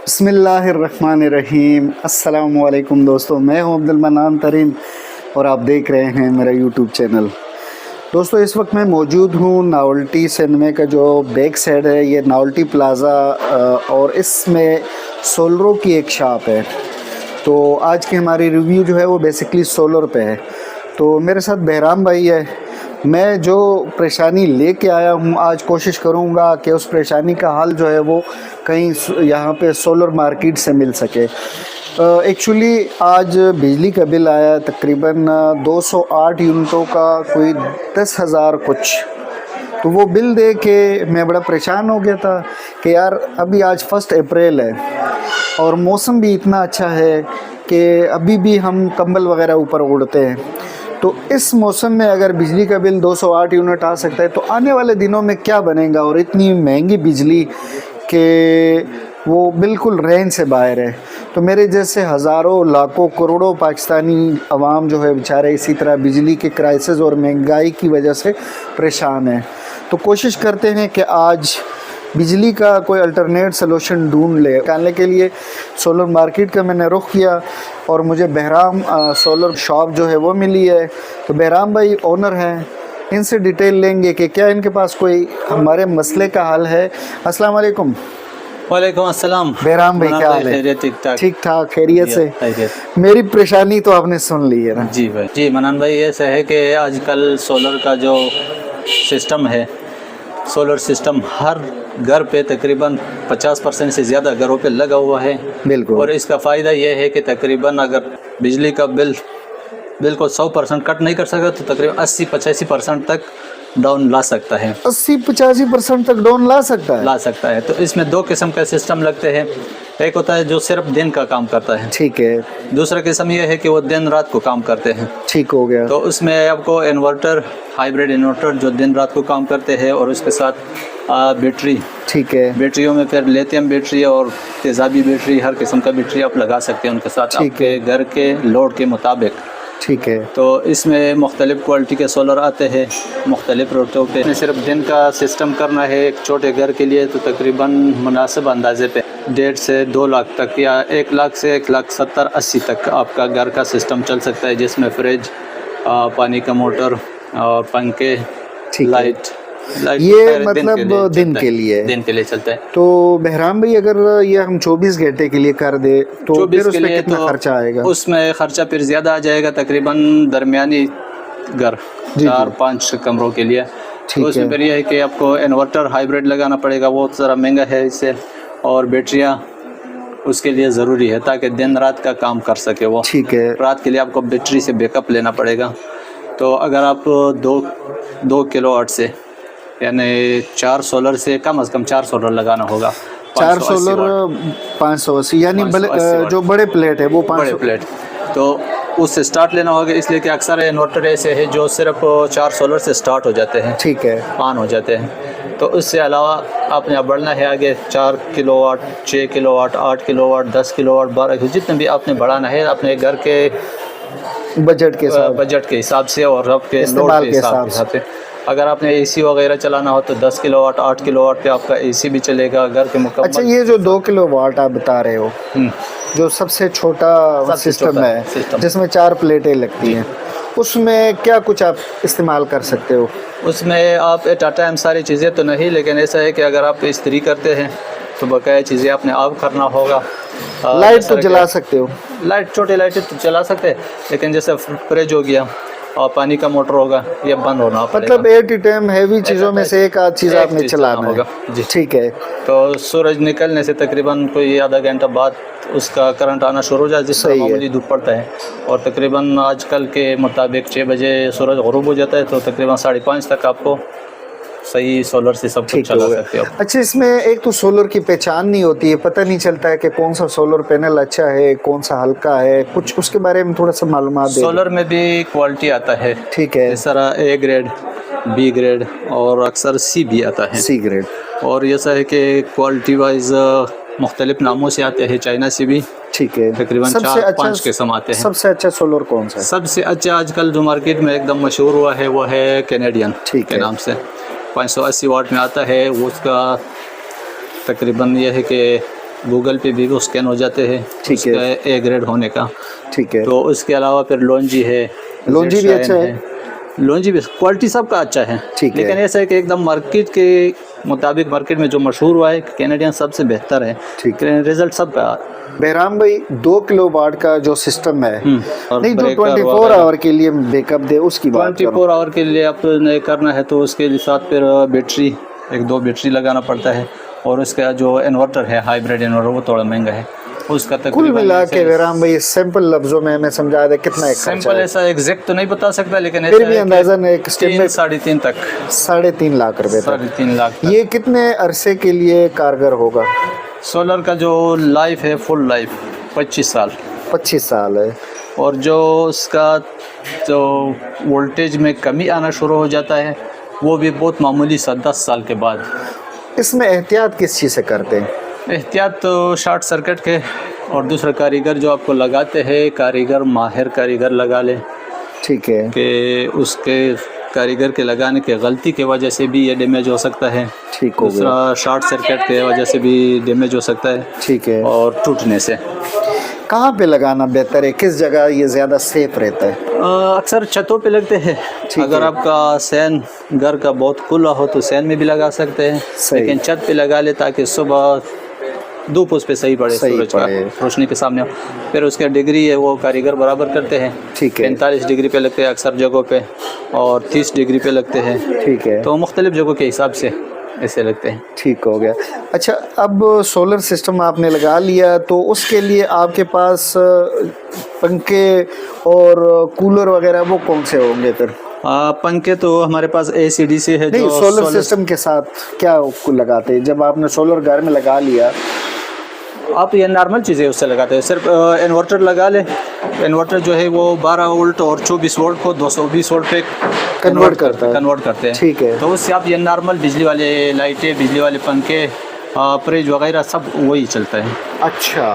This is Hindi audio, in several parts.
बिस्मिल्लाहिर्रहमानिर्रहीम। अस्सलामुअलैकुम दोस्तों, मैं हूं अब्दुल मन्नान तरीन और आप देख रहे हैं मेरा यूट्यूब चैनल। दोस्तों, इस वक्त मैं मौजूद हूं नावल्टी सिनेमा का जो बैक साइड है, ये नावल्टी प्लाज़ा और इसमें सोलरों की एक शॉप है। तो आज की हमारी रिव्यू जो है वो बेसिकली सोलर पे है। तो मेरे साथ बहराम भाई है। मैं जो परेशानी लेके आया हूँ आज कोशिश करूँगा कि उस परेशानी का हल जो है वो कहीं यहाँ पे सोलर मार्केट से मिल सके। एक्चुअली आज बिजली का बिल आया तकरीबन 208 यूनिटों का, कोई 10,000 कुछ। तो वो बिल दे के मैं बड़ा परेशान हो गया था कि यार अभी आज 1 अप्रैल है और मौसम भी इतना अच्छा है कि अभी भी हम कंबल वगैरह ऊपर ओढ़ते हैं। तो इस मौसम में अगर बिजली का बिल 208 यूनिट आ सकता है तो आने वाले दिनों में क्या बनेगा। और इतनी महंगी बिजली के वो बिल्कुल रेंज से बाहर है। तो मेरे जैसे हज़ारों लाखों करोड़ों पाकिस्तानी अवाम जो है बेचारे इसी तरह बिजली के क्राइसिस और महंगाई की वजह से परेशान हैं। तो कोशिश करते हैं कि आज बिजली का कोई अल्टरनेट सलूशन ढूंढ ले। निकालने के लिए सोलर मार्केट का मैंने रुख किया और मुझे बहराम सोलर शॉप जो है वो मिली है। तो बहराम भाई ओनर हैं, इनसे डिटेल लेंगे कि क्या इनके पास कोई हमारे मसले का हल है। अस्सलाम वालेकुम। वालेकुम अस्सलाम। बहराम भाई क्या हाल है? ठीक ठाक, खैरियत से। मेरी परेशानी तो आपने सुन ली है ना? जी भाई, जी मनान भाई, ऐसा है कि आजकल सोलर का जो सिस्टम है, सोलर सिस्टम हर घर पे तकरीबन 50% से ज़्यादा घरों पे लगा हुआ है। बिल्कुल। और इसका फ़ायदा ये है कि तकरीबन अगर बिजली का बिल को 100% कट नहीं कर सकता तो तकरीबन 80-85% तक डाउन ला सकता है। 80-85% तक डाउन ला सकता है। तो इसमें 2 किस्म का सिस्टम लगते हैं। एक होता है जो सिर्फ दिन का काम करता है, ठीक है। दूसरा किस्म ये है कि वो दिन रात को काम करते हैं। ठीक हो गया। तो उसमें आपको इन्वर्टर, हाइब्रिड इन्वर्टर जो दिन रात को काम करते हैं, और उसके साथ बैटरी। ठीक है। बैटरियों में फिर लिथियम बैटरी और तेज़ाबी बैटरी, हर किस्म का बैटरी आप लगा सकते हैं उनके साथ, आपके घर के लोड के मुताबिक। ठीक है। तो इसमें मुख्तलिफ़ क्वालिटी के सोलर आते हैं मुख्तलिफ़ रेटों पे। सिर्फ दिन का सिस्टम करना है एक छोटे घर के लिए तो तकरीबन मुनासिब अंदाजे पे 1.5 से 2 लाख तक या 1 लाख से 1,70,80 तक आपका घर का सिस्टम चल सकता है, जिसमें फ्रिज, पानी का मोटर और पंखे, लाइट ये मतलब दिन के लिए चलता है। तो बहराम भाई, अगर ये हम 24 घंटे के लिए कर दे तो 24 के लिए कितना खर्चा आएगा? उसमें खर्चा फिर ज़्यादा आ जाएगा, तकरीबन दरमियानी घर 4-5 कमरों के लिए। तो उसमें फिर यह है कि आपको इन्वर्टर हाइब्रिड लगाना पड़ेगा, वो ज़रा महंगा है इससे, और बैटरियाँ उसके लिए ज़रूरी है ताकि दिन रात का काम कर सके वो। ठीक है। रात के लिए आपको बैटरी से बैकअप लेना पड़ेगा। तो अगर आप 2 किलोवाट से यानी 4 सोलर से कम 4 सोलर लगाना होगा। 4 सोलर 580 यानी जो बड़े प्लेट है वो 500 प्लेट, तो उससे स्टार्ट लेना होगा। इसलिए कि अक्सर इन्वर्टर ऐसे है जो सिर्फ 4 सोलर से स्टार्ट हो जाते हैं, ठीक है, ऑन हो जाते हैं। तो उससे अलावा आपने बढ़ना है आगे 4 किलोवाट, 6 किलोवाट, 8 किलोवाट, 10 किलोवाट, 12, जितने भी आपने बढ़ाना है अपने घर के बजट के हिसाब से और आपके लोड के हिसाब से। अगर आपने एसी वगैरह चलाना हो तो 10 किलोवाट, 8 किलोवाट पे आपका एसी भी चलेगा घर के मुकाबले। अच्छा, ये जो 2 किलोवाट आप बता रहे हो, जो सबसे छोटा सिस्टम है जिसमें 4 प्लेटें लगती हैं, उसमें क्या कुछ आप इस्तेमाल कर सकते हो? उसमें आप एट अ टाइम सारी चीज़ें तो नहीं, लेकिन ऐसा है कि अगर आप इस्त्री करते हैं तो बकाया चीज़ें आपने ऑफ करना होगा। लाइट तो जला सकते हो? लाइट, छोटी लाइटें तो जला सकते हैं, लेकिन जैसे फ्रिज हो गया और पानी का मोटर होगा, ये बंद होना पड़ेगा। मतलब एट टाइम हैवी चीज़ों में से एक आध चीज़ आपने चलाना होगा जी। ठीक है। तो सूरज निकलने से तकरीबन कोई आधा घंटा बाद उसका करंट आना शुरू हो जाए, जिससे मामूली धूप पड़ता है। और तकरीबन आजकल के मुताबिक 6 बजे सूरज ग़ुरूब हो जाता है, तो तकरीबन 5:30 तक आपको सही सोलर से सब कुछ चला सकते हो। अच्छा, इसमें एक तो सोलर की पहचान नहीं होती है, पता नहीं चलता है कि कौन सा सोलर पैनल अच्छा है, कौन सा हल्का है, कुछ उसके बारे में थोड़ा सा मालूमात दे। सोलर में भी क्वालिटी आता है, ठीक है, इस तरह A ग्रेड, B ग्रेड और अक्सर C भी आता है, C ग्रेड। और ऐसा है कि क्वालिटी वाइज मुख्तलिफ नामों से आते हैं, चाइना से भी, ठीक है, तकरीबन 4-5 किस्म आते हैं। सबसे अच्छा सोलर कौन सा है? सबसे अच्छा आजकल जो मार्केट में एकदम मशहूर हुआ है वो है कैनेडियन के नाम से, 580 वाट में आता है। वो उसका तकरीबन यह है कि गूगल पे भी वो स्कैन हो जाते हैं, ठीक है। उसका ए ग्रेड होने का। ठीक है। तो उसके अलावा फिर लोंजी है, लोंजी भी अच्छा है। लोंजी भी क्वालिटी सबका अच्छा है, ठीक है। लेकिन ऐसा है कि एकदम मार्केट के मुताबिक मार्केट में जो मशहूर हुआ है कैनेडियन सबसे बेहतर है। ठीक रिजल्ट सबका। बहराम भाई 2 किलोवाट का जो सिस्टम है, और नहीं जो ब्रेकर 24 वगैरह। आवर के लिए बैकअप दे उसकी बात करो। 24 आवर के लिए आपने करना है तो उसके साथ फिर बैटरी, 1-2 बैटरी लगाना पड़ता है, और उसका जो इन्वर्टर है हाइब्रिड इन्वर्टर वो थोड़ा महंगा है उसका। कुल मिला के बहराम भाई सिंपल लफ्जों में हमें समझा दे कितना एक खर्चा सिंपल है? ऐसा एग्जैक्ट तो नहीं बता सकता, लेकिन फिर भी अंदाजन एक स्टेप 3-3.5 तक, 3.5 लाख रुपए तक। 3.5 लाख तक। ये कितने अरसे के लिए कारगर होगा? सोलर का जो लाइफ है फुल लाइफ 25 साल, 25 साल है। और जो उसका जो वोल्टेज में कमी आना शुरू हो जाता है वो भी बहुत मामूली सा 10 साल के बाद। इसमें एहतियात किस चीज़ से करते हैं? एहतियात तो शॉर्ट सर्किट के, और दूसरा कारीगर जो आपको लगाते हैं, कारीगर माहिर कारीगर लगा ले, ठीक है। कि उसके कारीगर के लगाने के गलती की वजह से भी ये डैमेज हो सकता है। ठीक हो गया। दूसरा शॉर्ट सर्किट के वजह से भी डैमेज हो सकता है, ठीक है। और टूटने से। कहाँ पे लगाना बेहतर है? किस जगह ये ज़्यादा सेफ रहता है? अक्सर छतों पे लगते हैं। ठीक अगर है। आपका सैन घर का बहुत खुला हो तो सैन में भी लगा सकते हैं, सही। लेकिन छत पे लगा ले ताकि सुबह धूप उस पे सही पड़े, सही सूरज पड़े। का रोशनी के सामने हो। फिर उसका डिग्री है वो कारीगर बराबर करते हैं। ठीक है। 45 डिग्री पे लगते हैं अक्सर जगहों पे, और 30 डिग्री पे लगते हैं। ठीक है। तो मुख्तलिफ जगहों के हिसाब से ऐसे लगते हैं। ठीक हो गया। अच्छा, अब सोलर सिस्टम आपने लगा लिया तो उसके लिए आपके पास पंखे और कूलर वगैरह वो कौन से होंगे फिर? पंखे तो हमारे पास AC/DC है। नहीं, जो सोलर सिस्टम के साथ क्या लगाते हैं जब आपने सोलर घर में लगा लिया? आप ये नॉर्मल चीज़ें उससे लगाते हैं, सिर्फ इन्वर्टर लगा ले। इन्वर्टर जो है वो 12 वोल्ट और 24 वोल्ट को 220 वोल्ट पे कन्वर्ट करता है। कन्वर्ट करते हैं। ठीक है। तो उससे आप ये नॉर्मल बिजली वाले लाइटें, बिजली वाले पंखे, फ्रिज वगैरह सब वही चलता है। अच्छा,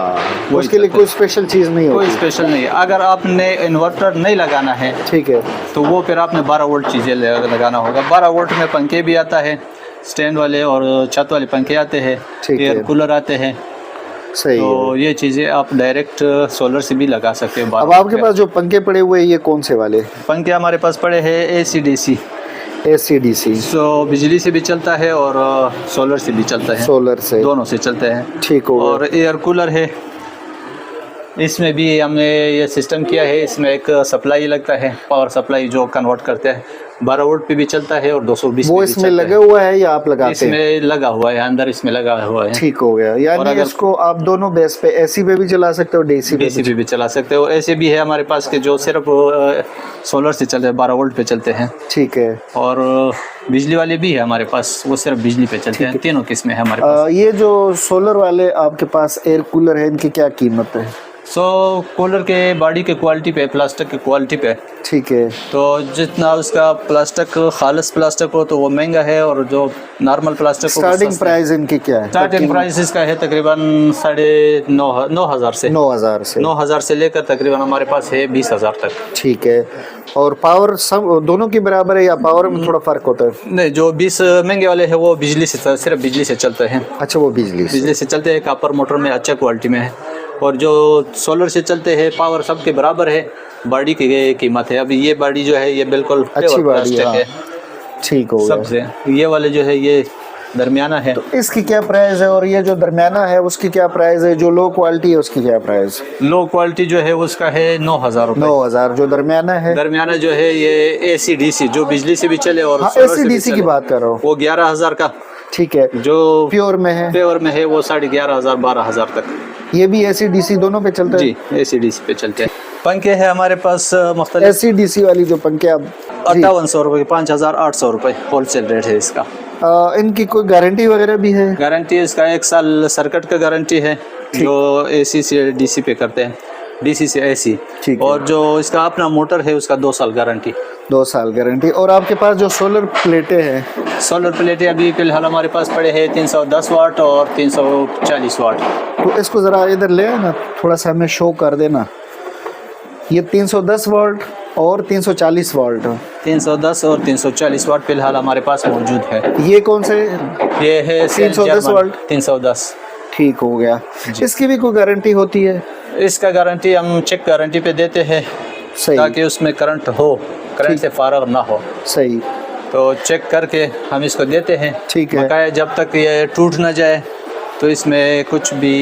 वही उसके लिए चलता कोई स्पेशल चीज़ नहीं कोई होती? स्पेशल नहीं है। अगर आपने इन्वर्टर नहीं लगाना है ठीक है। तो वो फिर आपने 12 वोल्ट चीज़ें लगाना होगा। 12 वोल्ट में पंखे भी आता है, स्टैंड वाले और छत वाले पंखे आते हैं, ठीक है। एयर कूलर आते हैं। सही है। तो ये चीज़ें आप डायरेक्ट सोलर से भी लगा सकते हो। अब आपके पास जो पंखे पड़े हुए हैं ये कौन से वाले? पंखे हमारे पास पड़े हैं AC/DC, AC/DC। तो बिजली से भी चलता है और सोलर से भी चलता है, सोलर से दोनों से चलते हैं। ठीक हो गया। और एयर कूलर है, इसमें भी हमने ये सिस्टम किया है। इसमें एक सप्लाई लगता है, पावर सप्लाई जो कन्वर्ट करते हैं। 12 वोल्ट पे भी चलता है और 220 वो पे भी इसमें चलता लगे है। हुआ है या आप लगाते हैं? इसमें लगा हुआ है, अंदर इसमें लगा हुआ है। ठीक हो गया। और यानी अगर- इसको आप दोनों बेस पे AC पे भी चला सकते हो, DC पे DC पे भी चला सकते हो। ऐसे भी है हमारे पास के जो सिर्फ सोलर से चलते हैं, 12 वोल्ट पे चलते हैं। ठीक है। और बिजली वाले भी है हमारे पास, वो सिर्फ बिजली पे चलते हैं। तीनों किस्में हैं हमारे पास। ये जो सोलर वाले आपके पास एयर कूलर है इनकी क्या कीमत है? कूलर के बॉडी के क्वालिटी पे, प्लास्टिक की क्वालिटी पे, ठीक है। तो जितना उसका प्लास्टिक खालिस प्लास्टिक हो तो वो महंगा है, और जो नॉर्मल प्लास्टिक हो वो स्टार्टिंग सस्ता है। प्राइस इनकी क्या है? स्टार्टिंग प्राइस इसका है तकरीबन 9,500 से 9,000 से। 9,000 से लेकर तकरीबन हमारे पास है 20,000 तक। ठीक है। और पावर सब दोनों की बराबर है या पावर में थोड़ा फर्क होता है? नहीं, जो 20 महंगे वाले हैं वो बिजली से, सिर्फ बिजली से चलते हैं। अच्छा, वो बिजली से। बिजली से चलते हैं, कॉपर मोटर में अच्छा क्वालिटी में है। और जो सोलर से चलते हैं पावर सबके बराबर है। बॉडी की कीमत है, अभी ये बॉडी जो है ये बिल्कुल अच्छी प्योर बॉडी प्लास्टिक है। है ठीक हो गया। सबसे। ये वाले जो है ये दरमियाना है। तो इसकी क्या प्राइस है और ये जो दरमियाना है उसकी क्या प्राइस है? जो लो क्वालिटी है उसकी क्या प्राइस? लो क्वालिटी जो है उसका है 9,000 रुपये। 9,000। जो दरमियाना है? दरमियाना जो है ये AC/DC जो बिजली से भी चले और हाँ, सोलर से भी AC/DC की चले, बात कर रहा हूँ। वो 11,000 का। ठीक है। जो प्योर में है? प्योर में है वो 11,500 12,000 तक। ये भी AC/DC दोनों पे चलता है? जी, AC/DC पे चलते हैं। पंखे है हमारे पास मुख्तलिफ। AC/DC वाली जो पंखे आप 5800 रुपये, 5,800 रुपये होलसेल रेट है इसका। इनकी कोई गारंटी वगैरह भी है? गारंटी इसका 1 साल सर्किट का गारंटी है, जो AC से DC पे करते हैं, DC से AC। ठीक है। और जो इसका अपना मोटर है उसका 2 साल गारंटी। 2 साल गारंटी। और आपके पास जो सोलर प्लेटें हैं? सोलर प्लेटें अभी फिलहाल हमारे पास पड़े हैं 310 वाट और 340 वाट। तो इसको ज़रा इधर ले आना, थोड़ा सा हमें शो कर देना। ये 310 वाट और 340 वाट। 310 और 340 वाट फिलहाल हमारे पास मौजूद है। ये कौन से? ये है 310 वाट। 310 ठीक हो गया। इसकी भी कोई गारंटी होती है? इसका गारंटी हम चेक गारंटी पे देते हैं, सही। ताकि उसमें करंट हो, करंट से फारग ना हो। सही। तो चेक करके हम इसको देते हैं। ठीक है। बकाया जब तक ये टूट ना जाए तो इसमें कुछ भी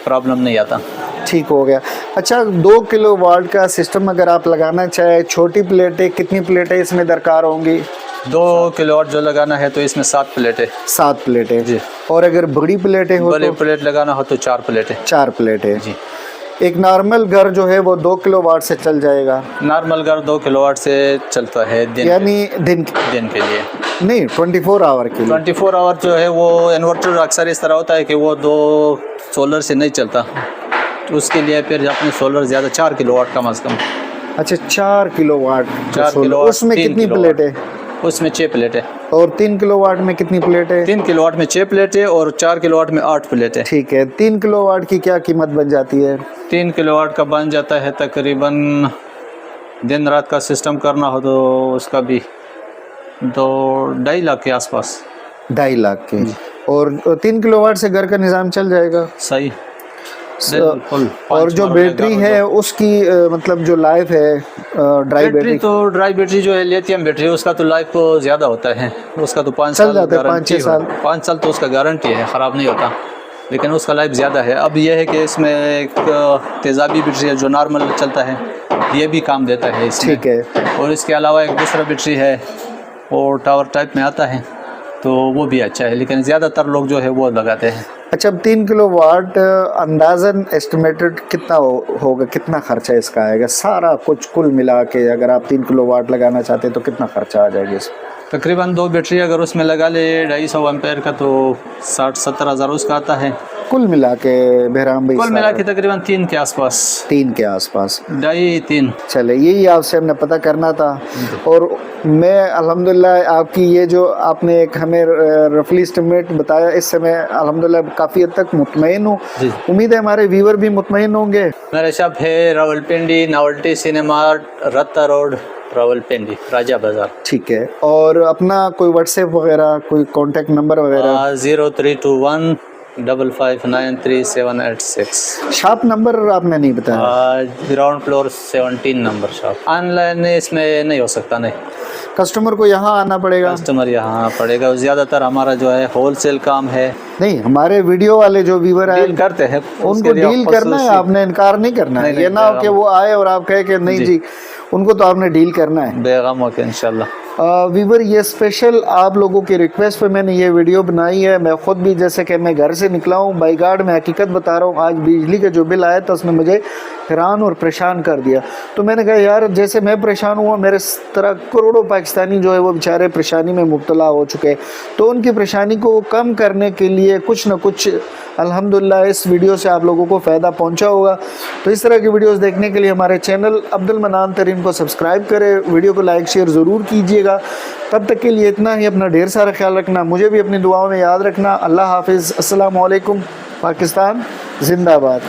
प्रॉब्लम नहीं आता। ठीक हो गया। अच्छा, 2 किलोवाट का सिस्टम अगर आप लगाना चाहे, छोटी प्लेटें कितनी प्लेटें इसमें दरकार होंगी? 2 किलोवाट जो लगाना है तो इसमें 7 प्लेटें। 7 प्लेटें जी। और अगर बड़ी प्लेटें हो बड़ी तो? प्लेट लगाना हो तो 4 प्लेटें। 4 प्लेटें जी। एक नॉर्मल घर जो है वो 2 किलोवाट से चल जाएगा? नॉर्मल घर 2 किलोवाट से चलता है दिन, यानी दिन के लिए नहीं, 24 आवर के लिए। 24 आवर जो है वो इन्वर्टर अक्सर इस तरह होता है कि वो 2 सोलर से नहीं चलता, तो उसके लिए फिर अपने सोलर ज़्यादा 4 किलोवाट कम से कम। अच्छा, 4 किलोवाट। 4 किलोवाट। उसमें 3 कितनी किलोवाट। प्लेटें? उसमें 6 प्लेटें। और 3 किलोवाट में कितनी प्लेटें? 3 किलोवाट में 6 प्लेटें और 4 किलोवाट में 8 प्लेटें। ठीक है। 3 किलोवाट की क्या कीमत बन जाती है? 3 किलोवाट का बन जाता है तकरीबन, दिन रात का सिस्टम करना हो तो उसका भी 2-2.5 लाख के आसपास। 2.5 लाख के। और 3 किलोवाट से घर का निज़ाम चल जाएगा? सही। और जो बैटरी है उसकी मतलब जो लाइफ है, ड्राई बैटरी तो ड्राई बैटरी जो है लिथियम बैटरी, उसका तो लाइफ ज़्यादा होता है। उसका तो 5 साल जाता है, 5-6 साल। 5 साल तो उसका गारंटी है, ख़राब नहीं होता, लेकिन उसका लाइफ ज़्यादा है। अब यह है कि इसमें एक तेज़ाबी बैटरी है जो नॉर्मल चलता है, ये भी काम देता है इसमें। ठीक है। और इसके अलावा एक दूसरा बैटरी है वो टावर टाइप में आता है, तो वो भी अच्छा है, लेकिन ज़्यादातर लोग जो है वो लगाते हैं। अच्छा, अब 3 किलोवाट अंदाज़न एस्टिमेटेड कितना होगा, कितना खर्चा इसका आएगा सारा कुछ कुल मिला के? अगर आप 3 किलोवाट लगाना चाहते हैं तो कितना खर्चा आ जाएगा इसमें? तकरीबन 2 बैटरी अगर उसमें लगा ले 250 एम्पेयर का तो 60-70 हज़ार उसका आता है कुल मिला के। बहराम भाई, कुल मिला के तकरीबन 3 के आसपास। 3 के आसपास। 2.5-3। चले, यही आपसे हमने पता करना था। और मैं अल्हम्दुलिल्लाह आपकी ये जो आपने एक हमें रफली एस्टिमेट बताया, इससे मैं अल्हम्दुलिल्लाह काफ़ी हद तक मुतमईन हूँ। उम्मीद है हमारे व्यूवर भी मुतमईन होंगे। मेरा शॉप है रावलपिंडी, नावल्टी सिनेमा, रत्ता रोड, रावलपिंडी, राजा बाजार। ठीक है। और अपना कोई व्हाट्सएप वगैरह, कोई कॉन्टेक्ट नंबर वगैरह? 0321 5593 शॉप नंबर आपने नहीं बताया। Ground floor 17 number shop. Online इसमें नहीं हो सकता, नहीं, कस्टमर को यहाँ आना पड़ेगा। कस्टमर यहाँ पड़ेगा। ज़्यादातर हमारा जो है होलसेल काम है। नहीं, हमारे वीडियो वाले जो व्यूवर आए डील करते हैं, उनको डील करना है, आपने इनकार नहीं करना है। ये ना हो कि वो आए और आप कहे कि नहीं जी, उनको तो आपने डील करना है। बेगम होके इंशाल्लाह। वीवर, ये स्पेशल आप लोगों की रिक्वेस्ट पे मैंने ये वीडियो बनाई है। मैं ख़ुद भी जैसे कि मैं घर से निकला हूँ बाई गार्ड, मैं हकीकत बता रहा हूँ। आज बिजली का जो बिल आया था उसने मुझे हैरान और परेशान कर दिया। तो मैंने कहा यार, जैसे मैं परेशान हुआ, मेरे तरह करोड़ों पाकिस्तानी जो है वो बेचारे परेशानी में मुब्तला हो चुके हैं। तो उनकी परेशानी को कम करने के लिए कुछ न कुछ अल्हम्दुलिल्लाह इस वीडियो से आप लोगों को फ़ायदा पहुंचा होगा। तो इस तरह की वीडियोस देखने के लिए हमारे चैनल अब्दुल मन्नान तरीन को सब्सक्राइब करें, वीडियो को लाइक शेयर ज़रूर कीजिएगा। तब तक के लिए इतना ही। अपना ढेर सारा ख्याल रखना, मुझे भी अपनी दुआओं में याद रखना। अल्लाह हाफिज़। अस्सलामु अलैकुम। पाकिस्तान जिंदाबाद।